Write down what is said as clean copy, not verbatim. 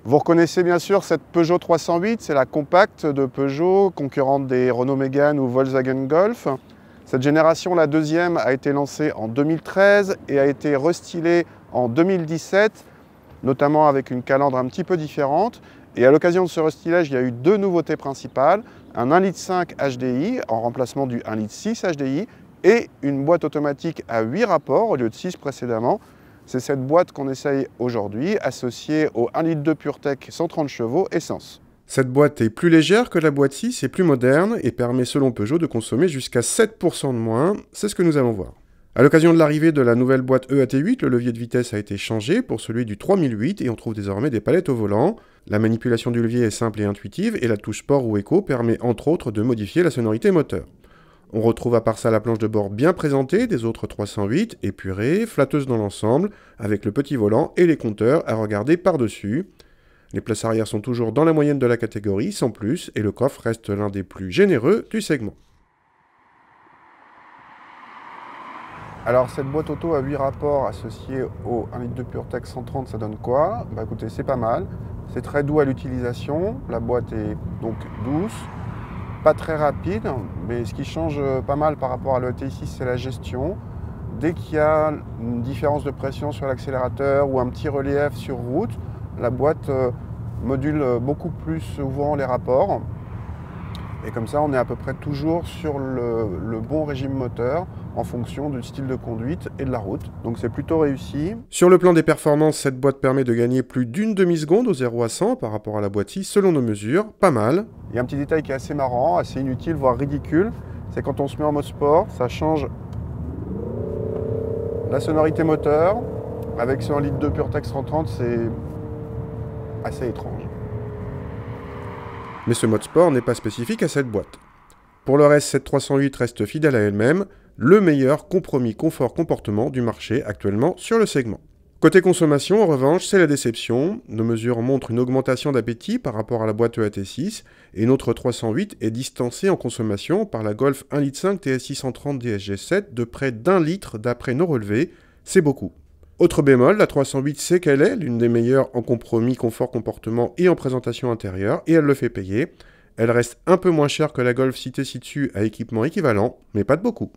Vous reconnaissez bien sûr cette Peugeot 308, c'est la compacte de Peugeot, concurrente des Renault Mégane ou Volkswagen Golf. Cette génération, la deuxième, a été lancée en 2013 et a été restylée en 2017, notamment avec une calandre un petit peu différente. Et à l'occasion de ce restylage, il y a eu deux nouveautés principales, un 1,5 litre HDI en remplacement du 1,6 litre HDI et une boîte automatique à 8 rapports au lieu de 6 précédemment. C'est cette boîte qu'on essaye aujourd'hui, associée au 1,2 litre PureTech 130 chevaux essence. Cette boîte est plus légère que la boîte 6 et plus moderne et permet selon Peugeot de consommer jusqu'à 7% de moins, c'est ce que nous allons voir. À l'occasion de l'arrivée de la nouvelle boîte EAT8, le levier de vitesse a été changé pour celui du 3008 et on trouve désormais des palettes au volant. La manipulation du levier est simple et intuitive et la touche Sport ou Eco permet entre autres de modifier la sonorité moteur. On retrouve à part ça la planche de bord bien présentée des autres 308, épurée, flatteuse dans l'ensemble, avec le petit volant et les compteurs à regarder par-dessus. Les places arrière sont toujours dans la moyenne de la catégorie, sans plus, et le coffre reste l'un des plus généreux du segment. Alors cette boîte auto à 8 rapports associée au 1,2 litre PureTech 130, ça donne quoi? Bah écoutez, c'est pas mal. C'est très doux à l'utilisation. La boîte est donc douce, pas très rapide, mais ce qui change pas mal par rapport à l'EAT6, c'est la gestion. Dès qu'il y a une différence de pression sur l'accélérateur ou un petit relief sur route, la boîte module beaucoup plus souvent les rapports. Et comme ça, on est à peu près toujours sur le bon régime moteur en fonction du style de conduite et de la route. Donc c'est plutôt réussi. Sur le plan des performances, cette boîte permet de gagner plus d'une demi-seconde au 0 à 100 par rapport à la boîte 6 selon nos mesures, pas mal. Il y a un petit détail qui est assez marrant, assez inutile, voire ridicule, c'est quand on se met en mode sport, ça change la sonorité moteur. Avec ce 1,2 litre PureTech 130, c'est assez étrange. Mais ce mode sport n'est pas spécifique à cette boîte. Pour le reste, cette 308 reste fidèle à elle-même, le meilleur compromis confort-comportement du marché actuellement sur le segment. Côté consommation, en revanche, c'est la déception. Nos mesures montrent une augmentation d'appétit par rapport à la boîte EAT6, et notre 308 est distancée en consommation par la Golf 1,5 litre TSI 130 DSG7 de près d'1 litre d'après nos relevés, c'est beaucoup. Autre bémol, la 308 sait qu'elle est l'une des meilleures en compromis confort-comportement et en présentation intérieure, et elle le fait payer. Elle reste un peu moins chère que la Golf citée ci-dessus à équipement équivalent, mais pas de beaucoup.